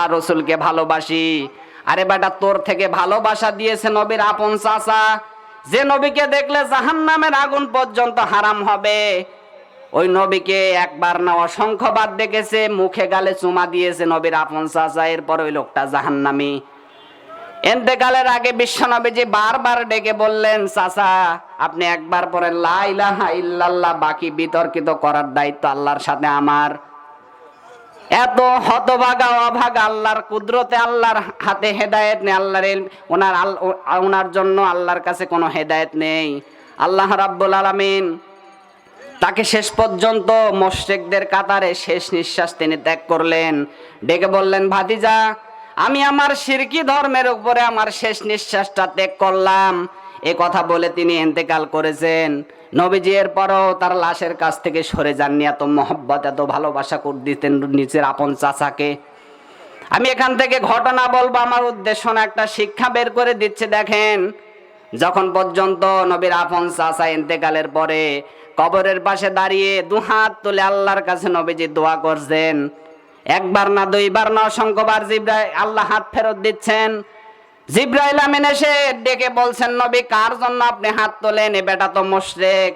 আল্লাহ রসুলকে ভালোবাসি। আরে বেটা, তোর থেকে ভালোবাসা দিয়েছে নবীর আপন চাচা, যে নবীকে দেখলে জাহান্নামের আগুন পর্যন্ত হারাম হবে। ওই নবীকে একবার না অসংখ্যবার দেখেছে, মুখে গালে চুমা দিয়েছে নবীর আপন চাচা, এরপর ওই লোকটা জাহান্নামী। ইন্তেকালের আগে বিশ্বনবীজি বারবার ডেকে বললেন, চাচা আপনি একবার পরে লা ইলাহা ইল্লাল্লাহ, বাকি বিতর্কিত করার দায়িত্ব আল্লাহর সাথে আমার। এত হতভাগা অভাগা, আল্লাহর কুদরতে, আল্লাহর হাতে হেদায়েত নেই, আল্লাহর ওনার জন্য আল্লাহর কাছে কোনো হেদায়েত নেই। আল্লাহ রাব্বুল আলামিন তাকে শেষ পর্যন্ত মুশরিকদের কাতারে শেষ নিঃশ্বাস তিনি ত্যাগ করলেন। ডেকে বললেন, ভাতিজা আমি আমার শিরকি ধর্মের উপরে আমার শেষ নিঃশ্বাসটা ত্যাগ করলাম। এ কথা বলে তিনি ইন্তেকাল করেছেন। নবীজি এর পরও তার লাশের কাছ থেকে সরে যাননি, এত মহব্বত এত ভালোবাসা করে দিতেন নিজের আপন চাচাকে। আমি এখান থেকে ঘটনা বলবো, আমার উদ্দেশ্য না, একটা শিক্ষা বের করে দিচ্ছে। দেখেন, যখন পর্যন্ত নবীর আপন চাচা ইন্তেকালের পরে কবরের পাশে দাঁড়িয়ে দুহাত তুলে আল্লাহর কাছে নবীজি দোয়া করছেন, একবার না দুইবার না অসংখ্যবার আল্লাহ হাত ফেরত দিচ্ছেন। জিব্রাইল আমিন এসে ডেকে বলছেন, নবী কার জন্য আপনি হাত তোলেন? এ বেটা তো মুশরিক।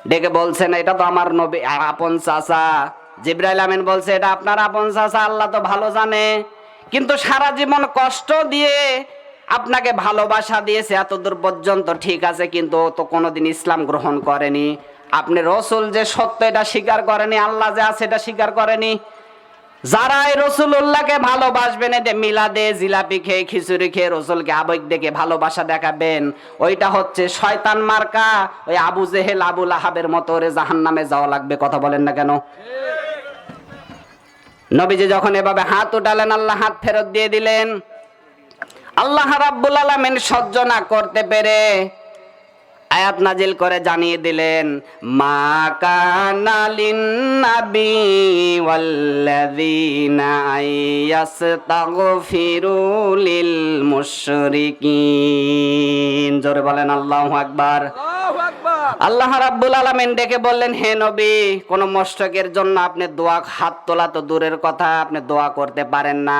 ডেকে বলছেন, এটা তো আমার নবী আপন চাচা। জিব্রাইল আমিন বলছে, এটা আপনার আপন চাচা, আল্লাহ তো ভালো জানে, কিন্তু সারা জীবন কষ্ট দিয়ে আপনাকে ভালোবাসা দিয়েছে এতদূর পর্যন্ত, ঠিক আছে, কিন্তু ও তো কোনোদিন ইসলাম গ্রহণ করেনি। আপনি রসুল যে সত্য এটা স্বীকার করেনি, আল্লাহ যে আছে এটা স্বীকার করেনি। যারা এই রসুল্লাহকে ভালোবাসবেন, এতে মিলাদে জিলাপি খেয়ে খিচুড়ি খেয়ে রসুলকে আবেগ দেখে ভালোবাসা দেখাবেন, ওইটা হচ্ছে শয়তান মার্কা। ওই আবু জেহেল আবু লাহাবের মতো ওরে জাহান্নামে যাওয়া লাগবে। কথা বলেন না কেন? নবীজি যখন এভাবে হাত উঠালেন, আল্লাহ হাত ফেরত দিয়ে দিলেন। আল্লাহ রাব্বুল আলামিন সহ্য না করতে পেরে আয়াত নাজিল করে জানিয়ে দিলেন, মা কানা লিন্নাবি ওয়াল্লাযীনা ইয়াস্তাগফিরু লিল মুশরিকিন। জোরে বলেন আল্লাহু আকবার। আল্লাহ রাব্বুল আলামিন ডেকে বললেন, হে নবী, কোন মুশরিকের জন্য আপনি দোয়া, হাত তোলা তো দূরের কথা, আপনি দোয়া করতে পারেন না।